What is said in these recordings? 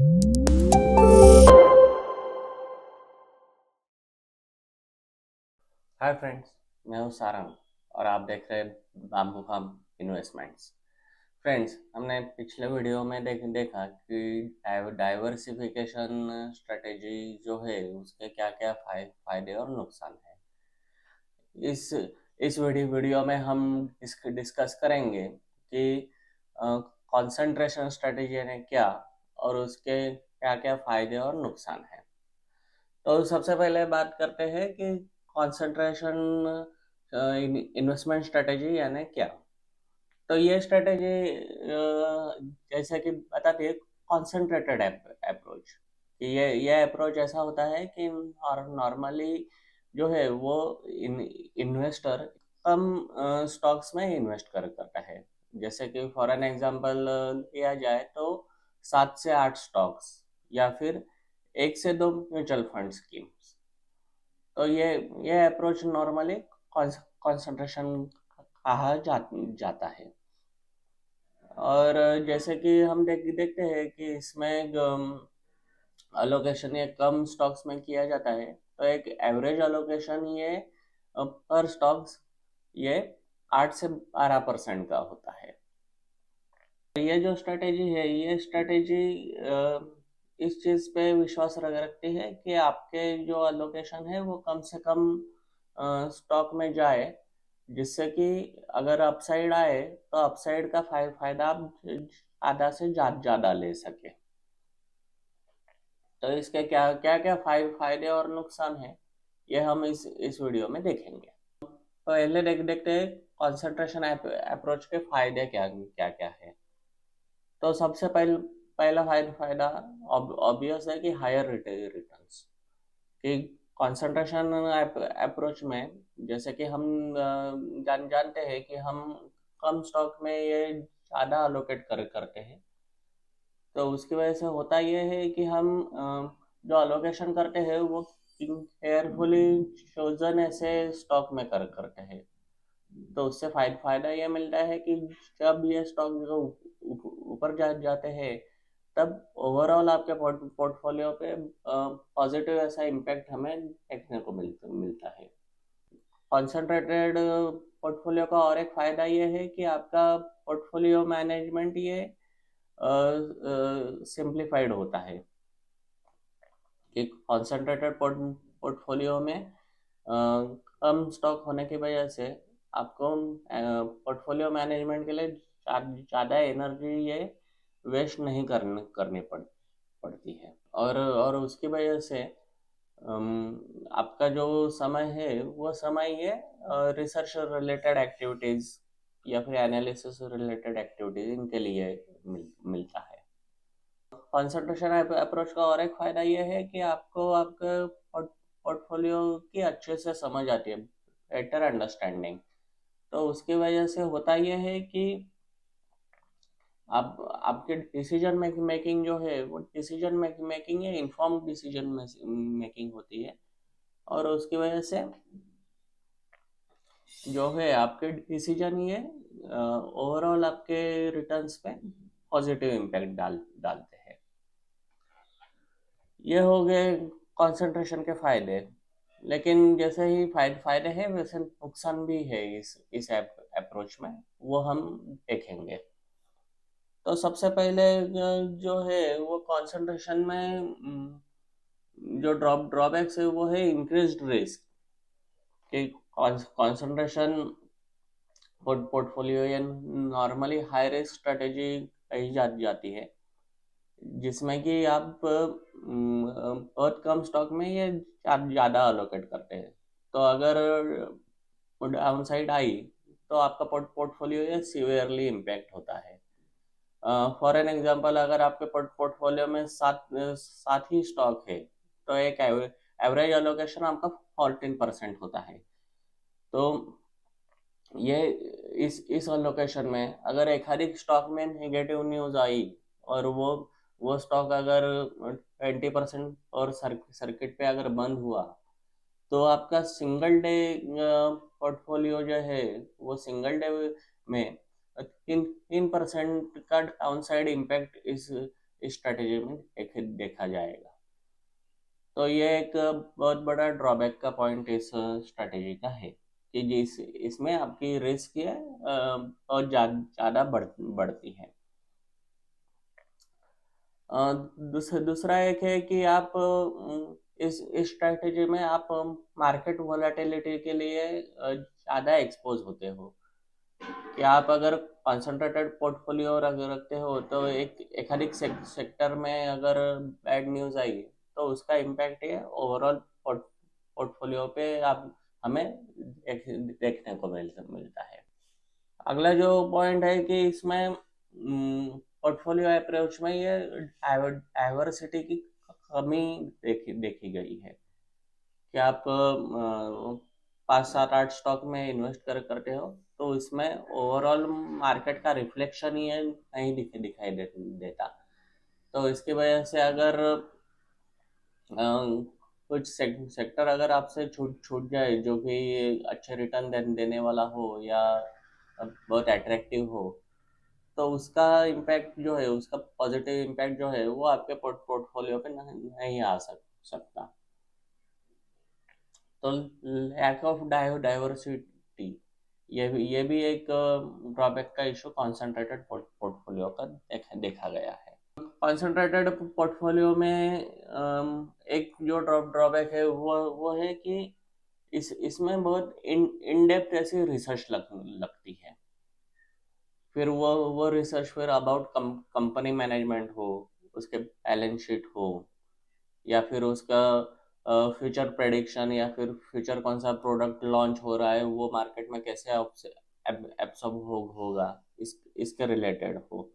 Hi friends, मैं हूँ सारंग और आप देख रहे हैं बाम्बू फार्म इन्वेस्टमेंट्स। फ्रेंड्स, हमने पिछले वीडियो में देखा कि डाइवर्सिफिकेशन स्ट्रेटेजी जो है उसके क्या क्या फायदे और नुकसान है। इस इस वीडियो में हम डिस्कस करेंगे कि कंसंट्रेशन स्ट्रेटेजी है क्या और उसके क्या क्या फायदे और नुकसान है। तो सबसे पहले बात करते हैं कि कंसंट्रेशन इन्वेस्टमेंट स्ट्रेटेजी यानी क्या। तो ये स्ट्रेटेजी जैसे कि बताती है कंसंट्रेटेड अप्रोच। ये अप्रोच ऐसा होता है कि नॉर्मली जो है वो इन्वेस्टर कम स्टॉक्स में इन्वेस्ट करता है। जैसे कि फॉर एन एग्जांपल लिया जाए तो 7 से 8 स्टॉक्स या फिर 1 से 2 म्यूचुअल फंड स्कीम्स। तो ये अप्रोच नॉर्मली कंसंट्रेशन कहा जाता है। और जैसे कि हम देखते हैं कि इसमें अलोकेशन ये कम स्टॉक्स में किया जाता है, तो एक एवरेज अलोकेशन ये पर स्टॉक्स ये 8 से 12% का होता है। ये जो स्ट्रेटेजी है ये स्ट्रेटेजी इस चीज़ पे विश्वास रखती है कि आपके जो अलोकेशन है वो कम से कम स्टॉक में जाए, जिससे कि अगर अपसाइड आए तो अपसाइड का फायदा आप आधा से ज़्यादा ले सके। तो इसके क्या क्या क्या फायदे और नुकसान है, ये हम इस वीडियो में देखेंगे। तो पहले देखते हैं कंसंट्रेशन अप्रोच के फायदे क्या क्या क्या है। तो सबसे पहला फायदा ऑब्वियस है कि हायर रिटर्न्स। कि कंसंट्रेशन अप्रोच में जैसे कि हम जानते हैं कि हम कम स्टॉक में ये ज़्यादा अलोकेट करते हैं। तो उसकी वजह से होता ये है कि हम जो अलोकेशन करते हैं वो केयरफुली चोजन ऐसे स्टॉक में करते हैं। तो उससे फायदा ये मिलता है कि जब ये स्टॉक जो ऊपर जाते हैं तब ओवरऑल आपके पोर्टफोलियो पे पॉजिटिव ऐसा इम्पैक्ट हमें देखने को मिलता है। कॉन्सेंट्रेटेड पोर्टफोलियो का और एक फायदा ये है कि आपका पोर्टफोलियो मैनेजमेंट ये सिंप्लीफाइड होता है। कि कॉन्सेंट्रेटेड पोर्टफोलियो में कम स्टॉक होने की वजह से आपको पोर्टफोलियो मैनेजमेंट के लिए ज़्यादा एनर्जी ये वेस्ट नहीं करनी पड़ती है। और उसकी वजह से आपका जो समय है वो समय ये रिसर्च रिलेटेड एक्टिविटीज़ या फिर एनालिसिस रिलेटेड एक्टिविटीज इनके लिए मिलता है। कंसंट्रेशन अप्रोच का और एक फायदा ये है कि आपको आपके पोर्टफोलियो की अच्छे से समझ आती है, बेटर अंडरस्टैंडिंग। तो उसकी वजह से होता ये है कि आप आपके डिसीजन मेकिंग जो है वो डिसीजन मेकिंग है इन्फॉर्म्ड डिसीजन मेकिंग होती है। और उसकी वजह से जो है आपके डिसीजन ये ओवरऑल आपके रिटर्न्स पे पॉजिटिव इम्पैक्ट डालते हैं। ये हो गए कंसंट्रेशन के फायदे। लेकिन जैसे ही फायदे हैं वैसे नुकसान भी है इस अप्रोच में, वो हम देखेंगे। तो सबसे पहले जो है वो कंसंट्रेशन में जो ड्रॉबैक्स है वो है इंक्रीज्ड रिस्क। कि कंसंट्रेशन पोर्टफोलियो या नॉर्मली हाई रिस्क स्ट्रेटेजी कही जाती है, जिसमें कि आप बहुत कम स्टॉक में ये ज़्यादा अलोकेट करते हैं। तो अगर डाउन साइड आई तो आपका पोर्टफोलियो ये सीवियरली इम्पैक्ट होता है। फॉर एन एग्जांपल, अगर आपके पोर्टफोलियो में सात ही स्टॉक है तो एक एवरेज अलोकेशन आपका 14% होता है। तो ये इस अलोकेशन में अगर एक आध स्टॉक में नेगेटिव न्यूज आई और वो स्टॉक अगर 20% और सर्किट पे अगर बंद हुआ तो आपका सिंगल डे पोर्टफोलियो जो है वो सिंगल डे में 3% का डाउनसाइड इम्पैक्ट इस स्ट्रैटेजी में देखा जाएगा। तो ये एक बहुत बड़ा ड्रॉबैक का पॉइंट इस स्ट्रैटेजी का है कि जिस इसमें आपकी रिस्क है और ज़्यादा बढ़ती है। दूसरा एक है कि आप इस स्ट्रैटेजी में आप मार्केट वोलेटिलिटी के लिए ज़्यादा एक्सपोज होते हो कि आप अगर कंसंट्रेटेड पोर्टफोलियो रखते हो तो एक अधिक सेक्टर में अगर बैड न्यूज़ आई तो उसका इम्पैक्ट ये ओवरऑल पोर्टफोलियो पे आप हमें देखने को मिलता है। अगला जो पॉइंट है कि इसमें पोर्टफोलियो अप्रोच में ये डाइवर्सिटी की कमी देखी गई है कि आप 5 7 8 स्टॉक में इन्वेस्ट करते हो तो इसमें ओवरऑल मार्केट का रिफ्लेक्शन ही नहीं दिखाई देता। तो इसकी वजह से अगर कुछ सेक्टर अगर आपसे छूट छूट जाए जो कि अच्छे रिटर्न देने वाला हो या बहुत अट्रैक्टिव हो तो उसका इम्पैक्ट जो है उसका पॉजिटिव इम्पैक्ट जो है वो आपके पोर्टफोलियो पे नहीं आ सकता। तो लैक ऑफ डाइवर्सिटी ये भी एक ड्रॉबैक का इशू कॉन्सेंट्रेटेड पोर्टफोलियो का देखा गया है। कॉन्सेंट्रेटेड पोर्टफोलियो में एक जो ड्रॉबैक है वो है कि इसमें बहुत इन डेप्थ ऐसी रिसर्च लगती है। फिर वो रिसर्च फिर अबाउट कंपनी मैनेजमेंट हो, उसके बैलेंस शीट हो, या फिर उसका फ्यूचर प्रेडिक्शन या फिर फ्यूचर कौन सा प्रोडक्ट लॉन्च हो रहा है वो मार्केट में कैसे एब्सॉर्ब होगा इसके रिलेटेड हो।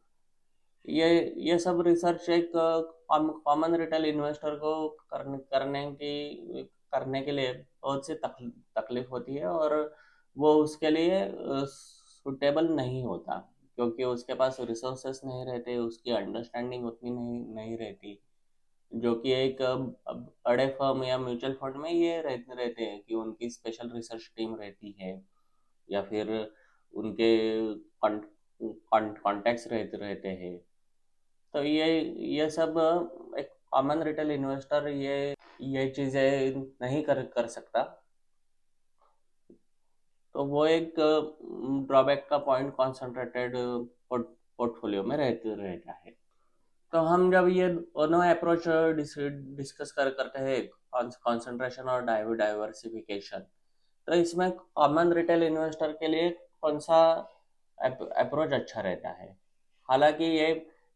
ये ये सब रिसर्च एक कॉमन रिटेल इन्वेस्टर को करने के लिए बहुत सी तकलीफ होती है और वो उसके लिए सुटेबल नहीं होता क्योंकि उसके पास रिसोर्सेस नहीं रहते, उसकी अंडरस्टैंडिंग उतनी नहीं रहती जो कि एक बड़े फर्म या म्यूचुअल फंड में ये रहते हैं कि उनकी स्पेशल रिसर्च टीम रहती है या फिर उनके कॉन्टैक्ट्स रहते हैं। तो ये सब एक कॉमन रिटेल इन्वेस्टर ये चीज़ें नहीं कर सकता। तो वो एक ड्रॉबैक का पॉइंट कॉन्सेंट्रेटेड पोर्टफोलियो में रहता है। तो हम जब ये दोनों अप्रोच डिस्कस करते हैं कॉन्सेंट्रेशन और डाइवर्सिफिकेशन तो इसमें कॉमन रिटेल इन्वेस्टर के लिए कौन सा अप्रोच अच्छा रहता है। हालांकि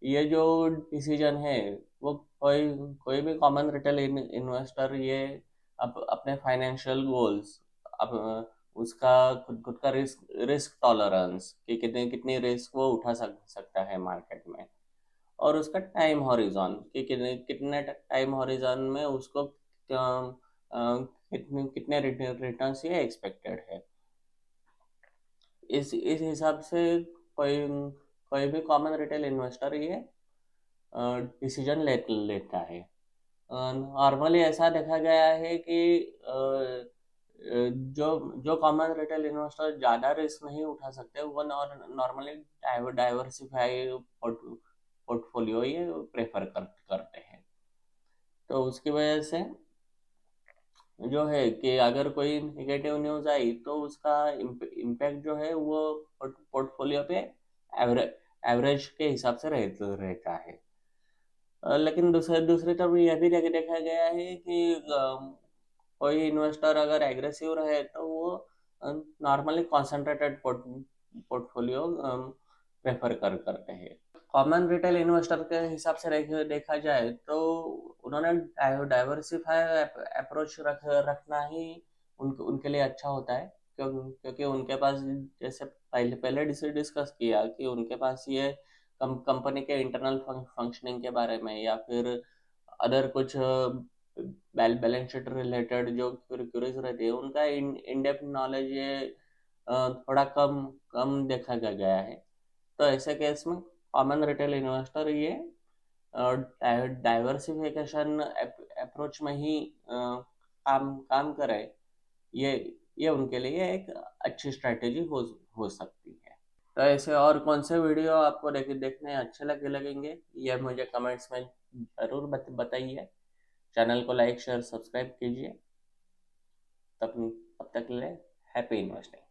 ये जो डिसीजन है वो कोई कोई भी कॉमन रिटेल इन्वेस्टर ये अपने फाइनेंशियल गोल्स अब उसका खुद का रिस्क टॉलरेंस कि कितनी कितनी रिस्क वो उठा सकता है मार्केट में और उसका टाइम हॉरिजॉन कि कितने टाइम हॉरिजॉन में उसको कितने रिटर्न्स ये एक्सपेक्टेड है। इस हिसाब से कोई कोई भी कॉमन रिटेल इन्वेस्टर ये डिसीजन लेता है। नॉर्मली ऐसा देखा गया है कि जो जो कॉमन रिटेल इन्वेस्टर ज़्यादा रिस्क नहीं उठा सकते वो नॉर्मली डाइवर्सिफाई पोर्टफोलियो ये प्रेफर करते हैं। तो उसकी वजह से जो है कि अगर कोई नेगेटिव न्यूज़ आई तो उसका इम्पैक्ट जो है वो पोर्टफोलियो पे एवरेज एवरेज के हिसाब से रहता है। लेकिन दूसरी तरफ यह भी देखा गया है कि कोई इन्वेस्टर अगर एग्रेसिव रहे तो वो नॉर्मली कॉन्सेंट्रेटेड पोर्टफोलियो प्रेफर करते हैं। कॉमन रिटेल इन्वेस्टर के हिसाब से देखा जाए तो उन्होंने डाइवर्सिफाई अप्रोच रखना ही उनके लिए अच्छा होता है क्योंकि उनके पास जैसे पहले पहले डिस्कस किया कि उनके पास ये कंपनी के इंटरनल फंक्शनिंग के बारे में या फिर अदर कुछ बैलेंस शीट रिलेटेड जो क्यूरीज रहती है उनका इन डेप्थ नॉलेज ये थोड़ा कम कम देखा गया है। तो ऐसे केस में कॉमन रिटेल इन्वेस्टर ये डाइवर्सिफिकेशन अप्रोच में ही काम काम करे ये उनके लिए एक अच्छी स्ट्रैटेजी हो सकती है। तो ऐसे और कौन से वीडियो आपको देखने अच्छे लगेंगे, ये मुझे कमेंट्स में ज़रूर बताइए। चैनल को लाइक शेयर सब्सक्राइब कीजिए। तब तब तक के लिए हैप्पी इन्वेस्टिंग।